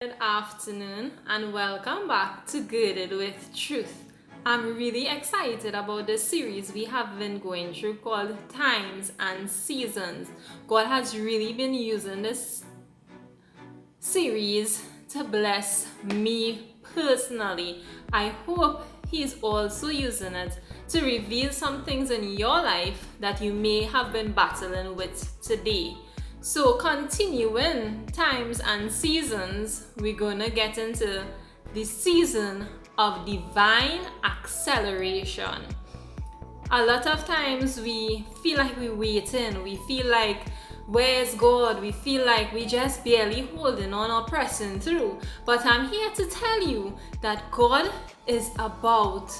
Good afternoon and welcome back to Girded with Truth. I'm really excited about the series we have been going through called Times and Seasons. God has really been using this series to bless me personally. I hope He's also using it to reveal some things in your life that you may have been battling with today. So, continuing times and seasons, we're gonna get into the season of divine acceleration. A lot of times we feel like we're waiting, we feel like where's God? We feel like we just barely holding on or pressing through. But I'm here to tell you that God is about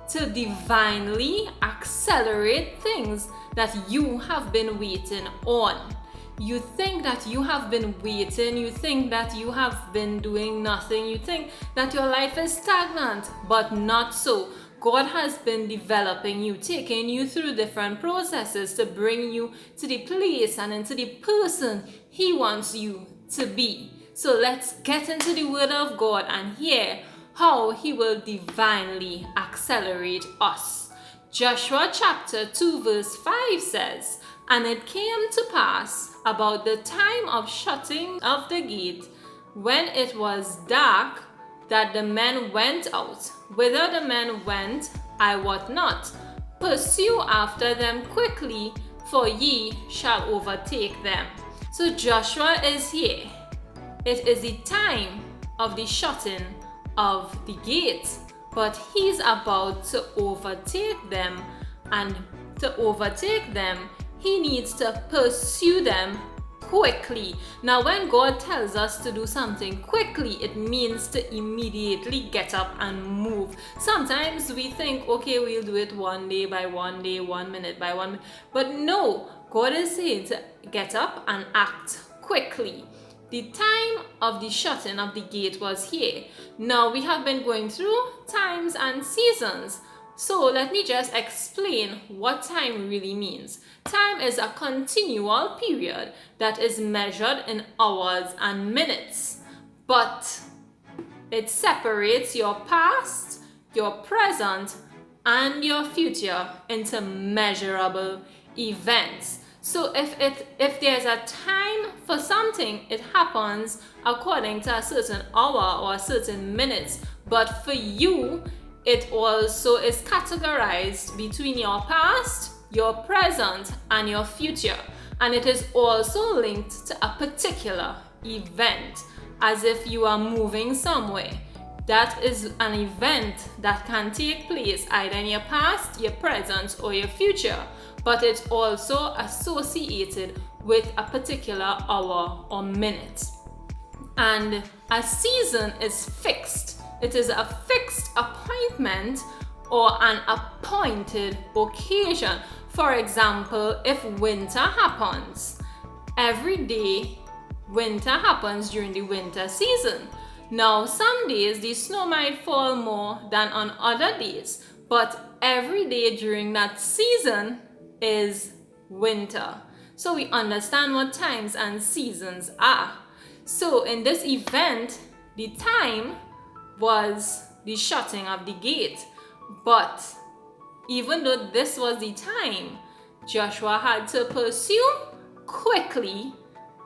to divinely accelerate things that you have been waiting on. You think that you have been waiting, you think that you have been doing nothing, you think that your life is stagnant, but not so. God has been developing you, taking you through different processes to bring you to the place and into the person He wants you to be. So let's get into the Word of God and hear how He will divinely accelerate us. Joshua chapter 2 verse 5 says, "And it came to pass about the time of shutting of the gate, when it was dark, that the men went out. Whither the men went, I wot not. Pursue after them quickly, for ye shall overtake them." So Joshua is here. It is the time of the shutting of the gate, but he's about to overtake them, and to overtake them, he needs to pursue them quickly. Now, when God tells us to do something quickly, it means to immediately get up and move. Sometimes we think, okay, we'll do it one day by one day, 1 minute by 1 minute. But no, God is saying to get up and act quickly. The time of the shutting of the gate was here. Now, we have been going through times and seasons. So let me just explain what time really means. Time is a continual period that is measured in hours and minutes, but it separates your past, your present, and your future into measurable events. So if there's a time for something, it happens according to a certain hour or a certain minutes. But for you, it also is categorized between your past, your present, and your future. And it is also linked to a particular event, as if you are moving somewhere. That is an event that can take place either in your past, your present, or your future. But it's also associated with a particular hour or minute. And a season is fixed. It is a fixed appointment or an appointed occasion. For example, if winter happens, every day winter happens during the winter season. Now, some days the snow might fall more than on other days, but every day during that season is winter. So we understand what times and seasons are. So in this event, the time was the shutting of the gate. But even though this was the time, Joshua had to pursue quickly,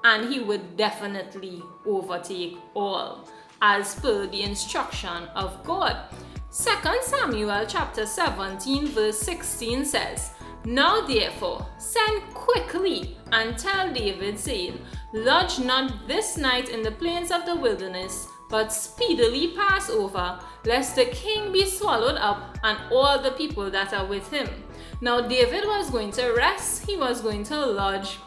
and he would definitely overtake all, as per the instruction of God. 2 Samuel chapter 17 verse 16 says, "Now therefore send quickly and tell David, saying, Lodge not this night in the plains of the wilderness, but speedily pass over, lest the king be swallowed up and all the people that are with him." Now David was going to rest, he was going to lodge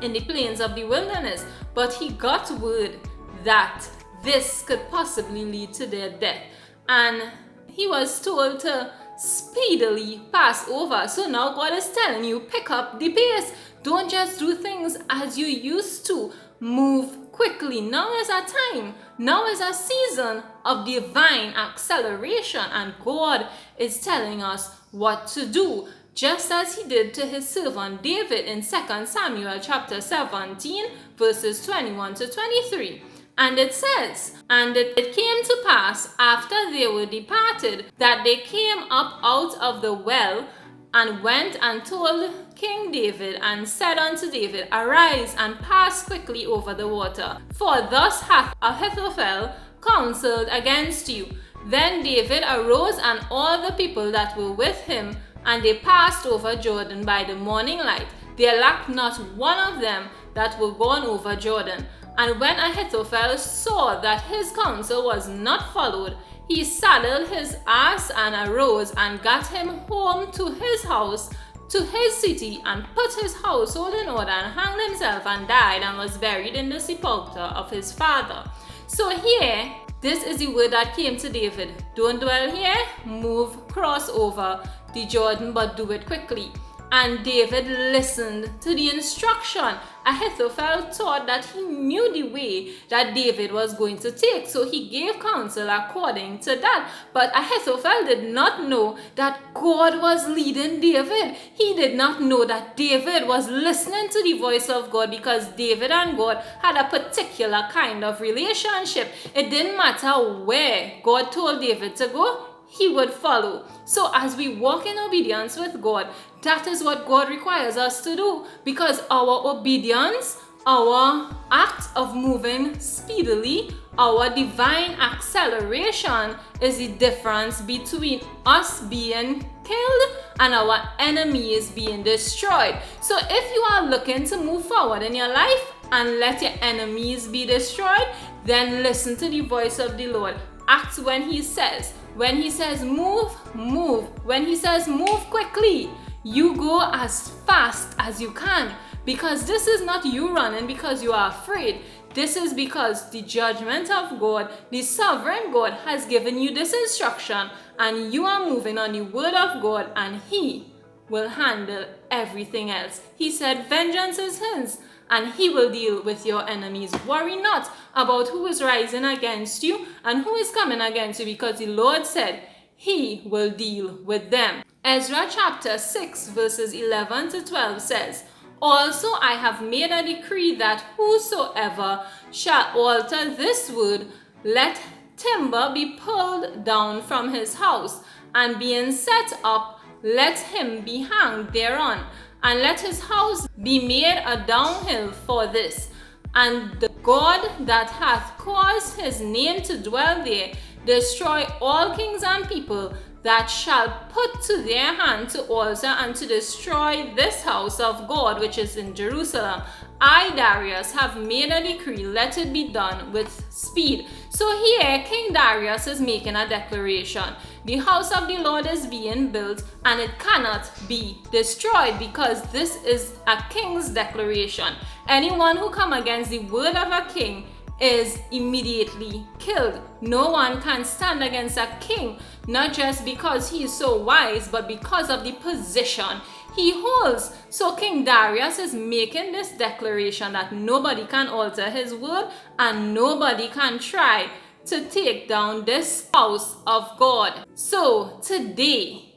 in the plains of the wilderness, but he got word that this could possibly lead to their death, and he was told to speedily pass over. So now God is telling you, pick up the pace. Don't just do things as you used to. Move quickly. Now is a time. Now is a season of divine acceleration, and God is telling us what to do, just as he did to his servant David in 2 Samuel chapter 17 verses 21 to 23. And it says, and it came to pass after they were departed, that they came up out of the well, and went and told King David, and said unto David, Arise and pass quickly over the water, for thus hath Ahithophel counseled against you. Then David arose, and all the people that were with him, and they passed over Jordan by the morning light. There lacked not one of them that were gone over Jordan. And when Ahithophel saw that his counsel was not followed, he saddled his ass and arose and got him home to his house, to his city, and put his household in order, and hanged himself and died, and was buried in the sepulchre of his father. So here, this is the word that came to David. Don't dwell here, move, cross over the Jordan, but do it quickly. And David listened to the instruction. Ahithophel thought that he knew the way that David was going to take, so he gave counsel according to that. But Ahithophel did not know that God was leading David. He did not know that David was listening to the voice of God, because David and God had a particular kind of relationship. It didn't matter where God told David to go, he would follow. So as we walk in obedience with God, that is what God requires us to do, because our obedience, our act of moving speedily, our divine acceleration is the difference between us being killed and our enemies being destroyed. So if you are looking to move forward in your life and let your enemies be destroyed, then listen to the voice of the Lord. Act when he says. When he says move, move. When he says move quickly, you go as fast as you can, because this is not you running because you are afraid. This is because the judgment of God, the sovereign God, has given you this instruction, and you are moving on the word of God, and he will handle everything else. He said, vengeance is his, and he will deal with your enemies. Worry not about who is rising against you and who is coming against you, because the Lord said he will deal with them. Ezra chapter 6 verses 11 to 12 says, Also I have made a decree that whosoever shall alter this word, let timber be pulled down from his house, and being set up, let him be hanged thereon, and let his house be made a dunghill for this. And the God that hath caused his name to dwell there, destroy all kings and people that shall put to their hand to alter and to destroy this house of God which is in Jerusalem. I, Darius, have made a decree, let it be done with speed. So here, King Darius is making a declaration. The house of the Lord is being built, and it cannot be destroyed, because this is a king's declaration. Anyone who comes against the word of a king is immediately killed. No one can stand against a king, not just because he is so wise, but because of the position he holds. So King Darius is making this declaration that nobody can alter his word, and nobody can try to take down this house of God. So today,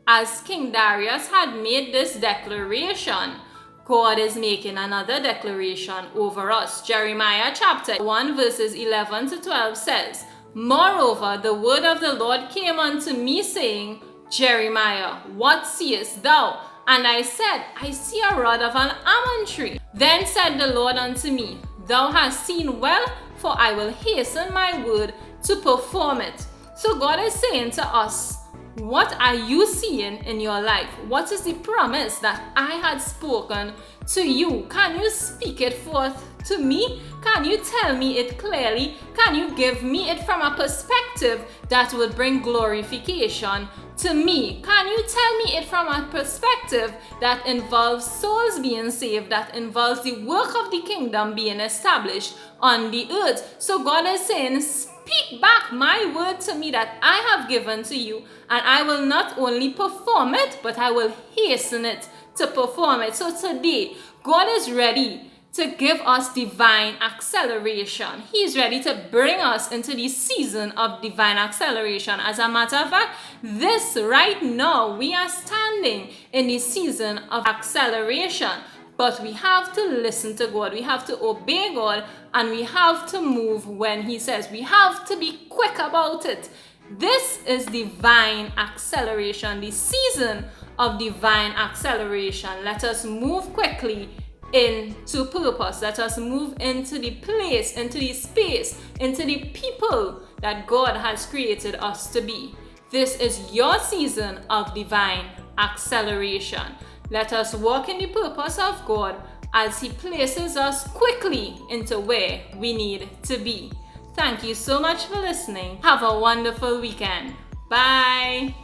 as King Darius had made this declaration, God is making another declaration over us. Jeremiah chapter 1 verses 11 to 12 says, Moreover, the word of the Lord came unto me, saying, Jeremiah, what seest thou? And I said, I see a rod of an almond tree. Then said the Lord unto me, Thou hast seen well, for I will hasten my word to perform it. So God is saying to us, what are you seeing in your life? What is the promise that I had spoken to you? Can you speak it forth to me? Can you tell me it clearly? Can you give me it from a perspective that would bring glorification to me? Can you tell me it from a perspective that involves souls being saved, that involves the work of the kingdom being established on the earth? So God is saying, speak back my word to me that I have given to you, and I will not only perform it, but I will hasten it to perform it. So today, God is ready to give us divine acceleration. He is ready to bring us into the season of divine acceleration. As a matter of fact, this right now, we are standing in the season of acceleration. but we have to listen to God. We have to obey God, and we have to move when He says. We have to be quick about it. This is divine acceleration, the season of divine acceleration. Let us move quickly into purpose. Let us move into the place, into the space, into the people that God has created us to be. This is your season of divine acceleration. Let us walk in the purpose of God as He places us quickly into where we need to be. Thank you so much for listening. Have a wonderful weekend. Bye.